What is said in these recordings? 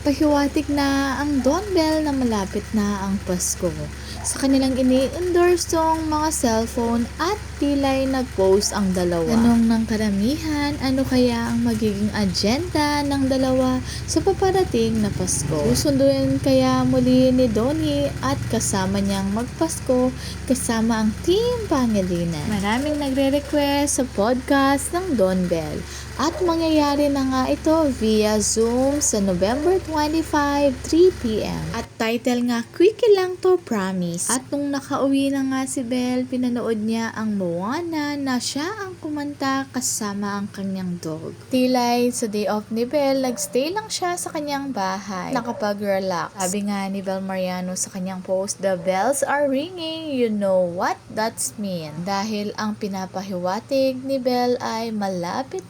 Pahiwatig na ang Don Bell na malapit na ang Pasko. Sa kanilang ini-endorsong mga cellphone at tila'y nag-post ang dalawa. Tanong ng karamihan, ano kaya ang magiging agenda ng dalawa sa paparating na Pasko? Susunduin kaya muli ni Donnie at kasama niyang magpasko kasama ang Team Pangilinan? Maraming nagre-request sa podcast ng Don Bell. At mangyayari na nga ito via Zoom sa November 25, 3 p.m. At title nga, Quickie lang to, promise. At nung nakauwi na nga si Belle, pinanood niya ang Moana na siya ang kumanta kasama ang kanyang dog. Tilay sa day off ni Belle, nagstay lang siya sa kanyang bahay. Nakapag-relax. Sabi nga ni Belle Mariano sa kanyang post, the bells are ringing, you know what that's mean. Dahil ang pinapahiwatig ni Belle ay malapit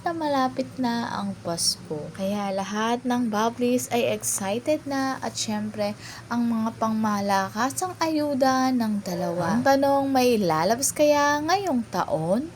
na ang Pasko. Kaya lahat ng Bubblies ay excited na at syempre ang mga pangmalakasang ayuda ng dalawa. Ang tanong, may lalabas kaya ngayong taon?